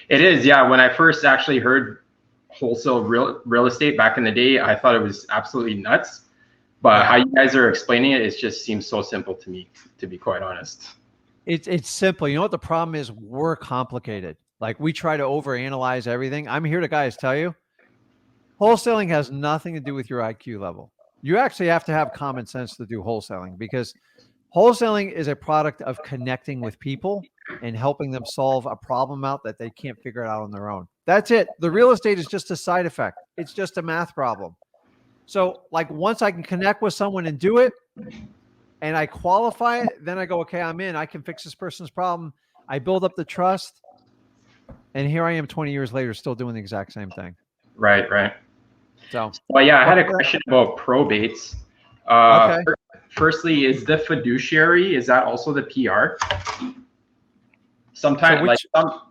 It is, yeah. When I first actually heard wholesale real estate back in the day, I thought it was absolutely nuts. But how Yeah. you guys are explaining it, it just seems so simple to me, to be quite honest. It's simple. You know what the problem is? We're complicated. Like we try to overanalyze everything. I'm here to guys tell you, wholesaling has nothing to do with your IQ level. You actually have to have common sense to do wholesaling because wholesaling is a product of connecting with people and helping them solve a problem out that they can't figure it out on their own. That's it. The real estate is just a side effect. It's just a math problem. So, like, once I can connect with someone and do it, and I qualify it, then I go, okay, I'm in. I can fix this person's problem. I build up the trust, and here I am 20 years later, still doing the exact same thing. Right, right. So, Well, yeah, I had a question about probates. okay. Firstly, is the fiduciary, is that also the PR? Sometimes, So like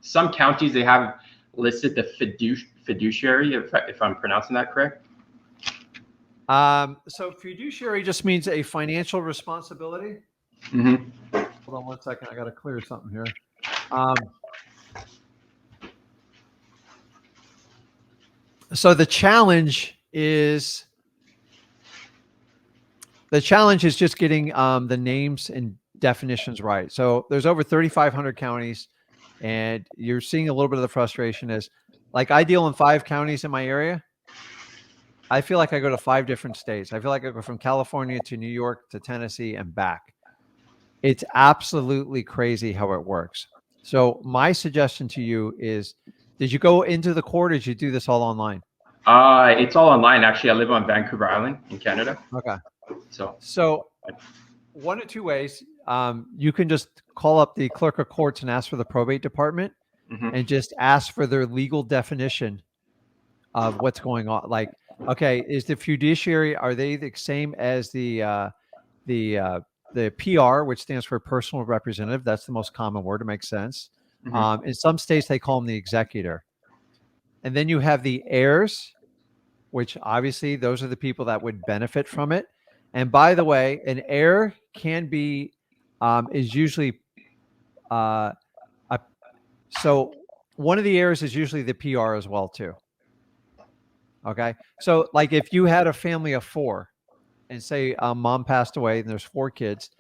some counties, they have listed the fiduciary, if I'm pronouncing that correct. So fiduciary just means a financial responsibility. Mm-hmm. Hold on one second. I got to clear something here. So the challenge is just getting the names and definitions right. So there's over 3,500 counties, and you're seeing a little bit of the frustration is like I deal in 5 counties in my area. I feel like I go to 5 different states. I feel like I go from California to New York to Tennessee and back. It's absolutely crazy how it works. So my suggestion to you is, did you go into the court or did you do this all online? It's all online. Actually, I live on Vancouver Island in Canada. Okay. So One of 2 ways. You can just call up the clerk of courts and ask for the probate department and just ask for their legal definition of what's going on. Like, okay, is the fiduciary, are they the same as the PR, which stands for personal representative? That's the most common word. It makes sense. In some states, they call them the executor. And then you have the heirs, which obviously those are the people that would benefit from it. And by the way, an heir can be, is usually, so one of the heirs is usually the PR as well too. Okay. So like if you had a family of 4 and say mom passed away and there's 4 kids,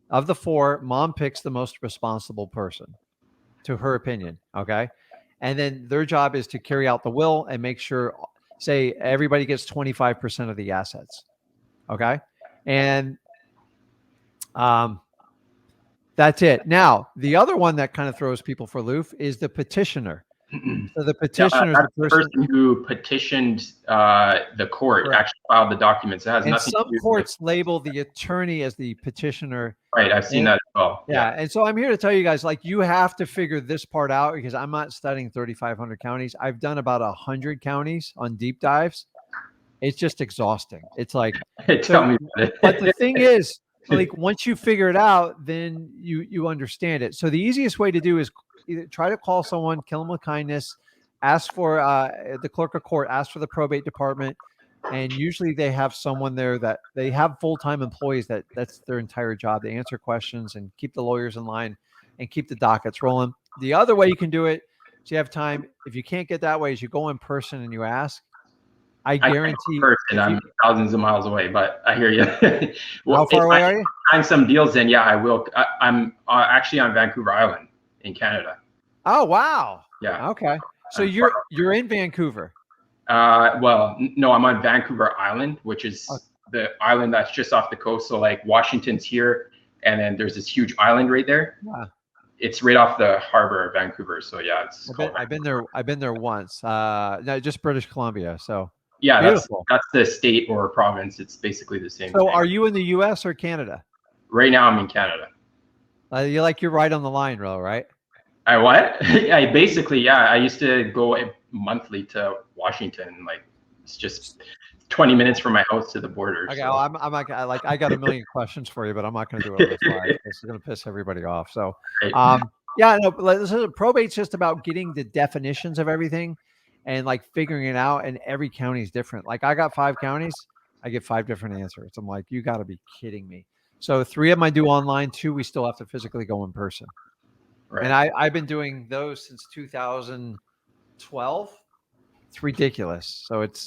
of the 4, mom picks the most responsible person to her opinion. Okay. And then their job is to carry out the will and make sure, say everybody gets 25% of the assets. Okay. And that's it. Now, the other one that kind of throws people for a loop is the petitioner. So the petitioner is that's the person who petitioned the court, correct. actually filed the documents. It has And nothing some to do courts label the attorney as the petitioner. right. I've seen that as well. Yeah. And so I'm here to tell you guys, like, you have to figure this part out because I'm not studying 3,500 counties. I've done about 100 counties on deep dives. It's just exhausting. It's like, Tell me about it. But the thing is, like, once you figure it out, then you understand it. So the easiest way to do is either try to call someone, kill them with kindness, ask for the clerk of court, ask for the probate department. And usually they have someone there that they have full-time employees that's their entire job. They answer questions and keep the lawyers in line and keep the dockets rolling. The other way you can do it, so you have time. If you can't get that way, is you go in person and you ask. I guarantee I'm thousands of miles away, but I hear you. Well, how far away are you? Find some deals, then yeah, I will. I'm actually on Vancouver Island in Canada. Oh wow! Yeah. Okay. So you're in Vancouver. Well, no, I'm on Vancouver Island, which is the island that's just off the coast. So like Washington's here, and then there's this huge island right there. Yeah. It's right off the harbor of Vancouver. So yeah, it's. I've been there. I've been there once. No, just British Columbia. So yeah, that's the state or province. It's basically the same. So thing. Are you in the U.S. or Canada? Right now, I'm in Canada. You're right on the line, though, right? I what? I basically, yeah. I used to go monthly to Washington. Like it's just 20 minutes from my house to the border. Okay, so. well, I'm like I got a million questions for you, but I'm not going to do it on this live. This is going to piss everybody off. So, yeah, no. Probate's just about getting the definitions of everything and like figuring it out. And every county is different. Like I got 5 counties, I get 5 different answers. I'm like, you got to be kidding me. So 3 of them I do online. 2 we still have to physically go in person. And I've been doing those since 2012. It's ridiculous. So it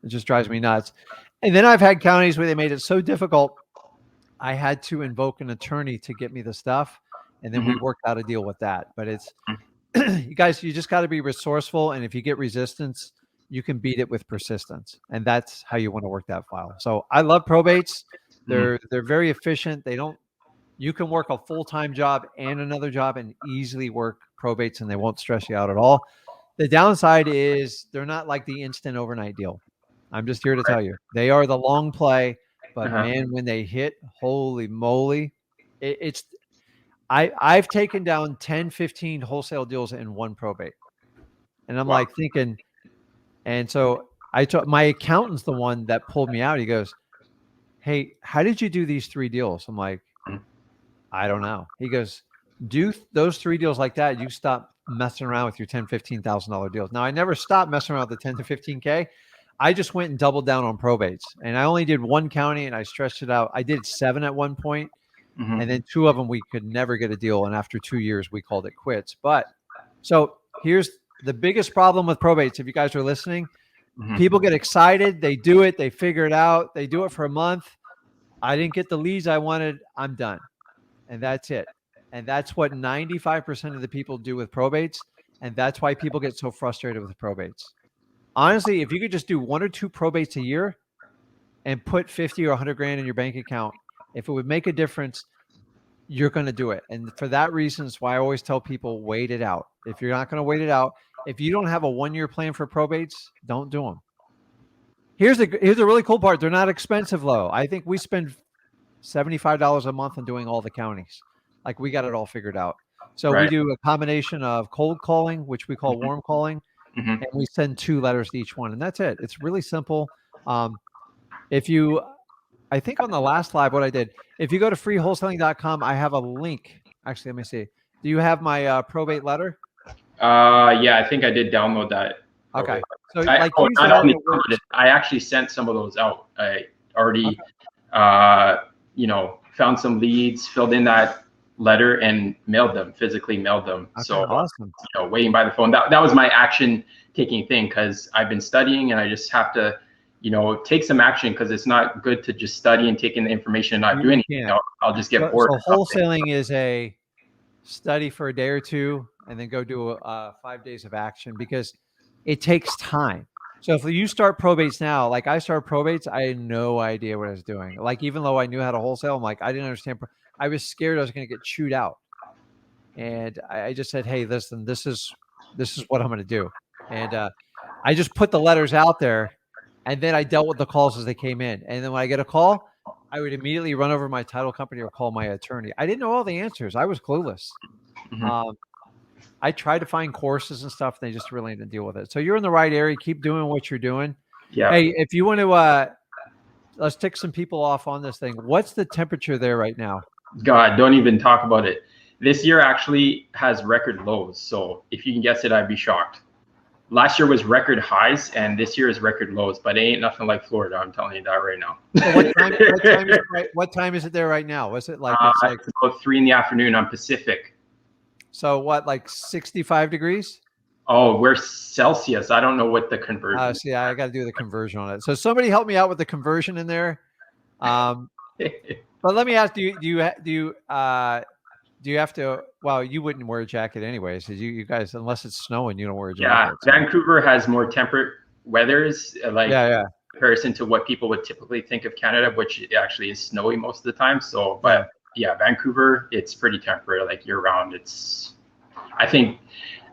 just drives me nuts. And then I've had counties where they made it so difficult, I had to invoke an attorney to get me the stuff. And then we worked out a deal with that. But it's, you guys, you just got to be resourceful. And if you get resistance, you can beat it with persistence. And that's how you want to work that file. So I love probates. They're very efficient. You can work a full-time job and another job and easily work probates, and they won't stress you out at all. The downside is they're not like the instant overnight deal. I'm just here to tell you, they are the long play, but man, when they hit, holy moly, I've taken down 10, 15 wholesale deals in one probate. And I'm like thinking, and so my accountant's the one that pulled me out. He goes, "Hey, how did you do these 3 deals?" I'm like, "I don't know." He goes, "Do those 3 deals like that. You stop messing around with your $10,000, $15,000 deals." Now I never stopped messing around with the 10 to 15K. I just went and doubled down on probates, and I only did 1 county and I stretched it out. I did 7 at one point, and then 2 of them, we could never get a deal. And after 2 years, we called it quits. But so here's the biggest problem with probates. If you guys are listening, people get excited. They do it. They figure it out. They do it for a month. I didn't get the leads I wanted. I'm done. And that's it. And that's what 95% of the people do with probates. And that's why people get so frustrated with probates. Honestly, if you could just do 1 or 2 probates a year and put 50 or 100 grand in your bank account, if it would make a difference, you're going to do it. And for that reason, it's why I always tell people, wait it out. If you're not going to wait it out, if you don't have a 1-year plan for probates, don't do them. Here's the really cool part. They're not expensive, though. I think we spend $75 a month on doing all the counties. Like, we got it all figured out. So we do a combination of cold calling, which we call warm calling, and we send 2 letters to each one. And that's it. It's really simple. I think on the last live, what I did, if you go to freewholesaling.com, I have a link. Actually, let me see. Do you have my probate letter? Yeah, I think I did download that. Okay. So I actually sent some of those out. I already, found some leads, filled in that letter, and physically mailed them. Okay, so awesome. Waiting by the phone. That was my action taking thing, because I've been studying and I just have to, take some action, because it's not good to just study and take in the information and not do anything. I'll just get bored. So wholesaling is a study for a day or 2 and then go do 5 days of action, because it takes time. So if you start probates now, like I started probates, I had no idea what I was doing. Like, even though I knew how to wholesale, I'm like, I didn't understand. I was scared I was going to get chewed out. And I just said, hey, listen, this is what I'm going to do. And I just put the letters out there, and then I dealt with the calls as they came in. And then when I get a call, I would immediately run over to my title company or call my attorney. I didn't know all the answers. I was clueless. I tried to find courses and stuff. And they just really didn't deal with it. So you're in the right area. Keep doing what you're doing. Yeah. Hey, if you want to, let's tick some people off on this thing. What's the temperature there right now? God, don't even talk about it. This year actually has record lows. So if you can guess it, I'd be shocked. Last year was record highs, and this year is record lows, but it ain't nothing like Florida. I'm telling you that right now. So what time is it there right now? Was it like, it's about 3 in the afternoon on Pacific. So what, like 65 degrees? Oh, we're Celsius. I don't know what the conversion. See, I got to do the conversion on it. So somebody help me out with the conversion in there. But let me ask, do you have to? Well, you wouldn't wear a jacket anyways. You guys, unless it's snowing, you don't wear a jacket. Yeah, Vancouver has more temperate weathers, in comparison to what people would typically think of Canada, which actually is snowy most of the time. So, but yeah, Vancouver, it's pretty temperate, like year round. I think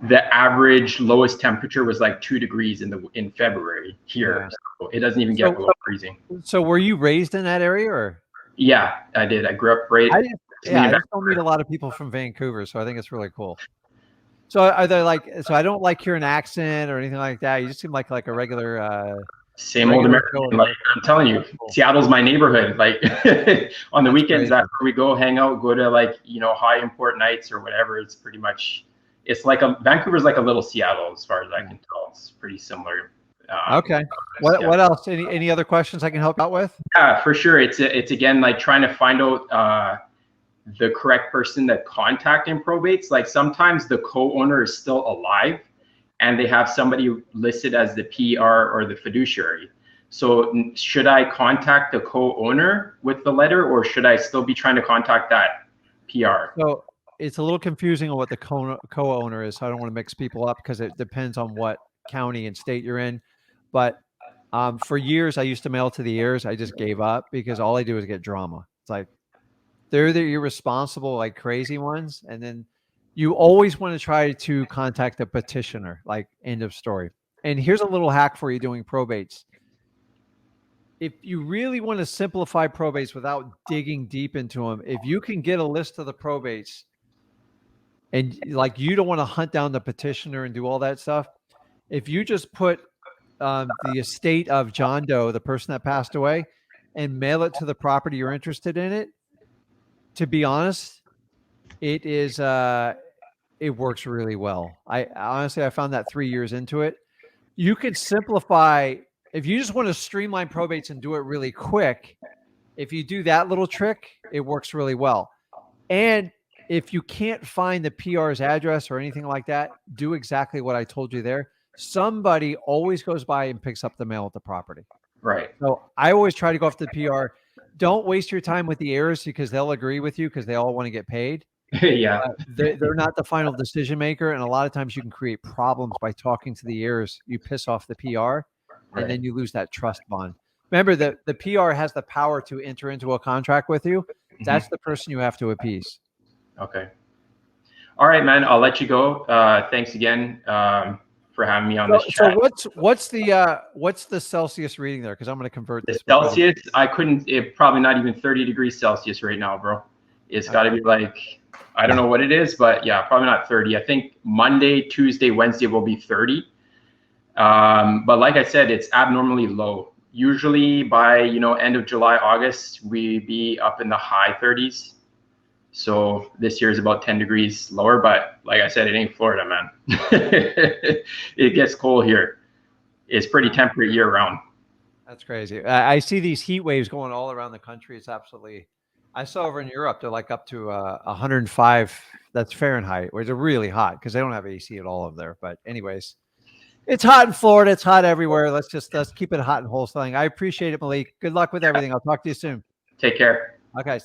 the average lowest temperature was like 2 degrees in February here. So it doesn't even get below freezing. So were you raised in that area, or? Yeah, I did. I grew up right. I just don't meet a lot of people from Vancouver, so I think it's really cool. So are they so I don't like hear an accent or anything like that. You just seem like a regular same old American. Like, I'm telling you, Seattle's my neighborhood. Like on the weekends, that's where we go hang out, go to high import nights or whatever. It's pretty much, it's like Vancouver's like a little Seattle as far as I can tell. It's pretty similar. Okay. What else? Any other questions I can help out with? Yeah, for sure. It's again like trying to find out the correct person to contact in probates. Like sometimes the co-owner is still alive and they have somebody listed as the PR or the fiduciary. So should I contact the co-owner with the letter, or should I still be trying to contact that PR? So it's a little confusing on what the co-owner is. So I don't want to mix people up because it depends on what county and state you're in. But for years, I used to mail to the heirs. I just gave up because all I do is get drama. It's like they're the irresponsible, like crazy ones. And then you always want to try to contact a petitioner, like end of story. And here's a little hack for you doing probates. If you really want to simplify probates without digging deep into them, if you can get a list of the probates and like you don't want to hunt down the petitioner and do all that stuff, if you just put the estate of John Doe, the person that passed away, and mail it to the property you're interested in it, to be honest, it is it works really well. I honestly, I found that 3 years into it. You could simplify if you just want to streamline probates and do it really quick. If you do that little trick, it works really well. And if you can't find the PR's address or anything like that, do exactly what I told you there. Somebody always goes by and picks up the mail at the property. Right. So I always try to go after the PR. Don't waste your time with the heirs because they'll agree with you because they all want to get paid. Yeah. They're not the final decision maker. And a lot of times you can create problems by talking to the heirs. You piss off the PR and then you lose that trust bond. Remember that the PR has the power to enter into a contract with you. That's the person you have to appease. Okay. All right, man. I'll let you go. Thanks again for having me on this chat. So what's the Celsius reading there? Because I'm going to convert this. Celsius, I couldn't. It probably not even 30 degrees Celsius right now, bro. It's got to be like, I don't know what it is, but yeah, probably not 30. I think Monday, Tuesday, Wednesday will be 30. But like I said, it's abnormally low. Usually by end of July, August, we be up in the high 30s. So this year is about 10 degrees lower, but like I said, it ain't Florida, man. It gets cold here. It's pretty temperate year round. That's crazy. I see these heat waves going all around the country. It's absolutely, I saw over in Europe, they're like up to 105. That's Fahrenheit, which is really hot because they don't have AC at all over there. But anyways, it's hot in Florida. It's hot everywhere. Let's keep it hot and wholesaling. I appreciate it, Malik. Good luck with everything. I'll talk to you soon. Take care. Okay.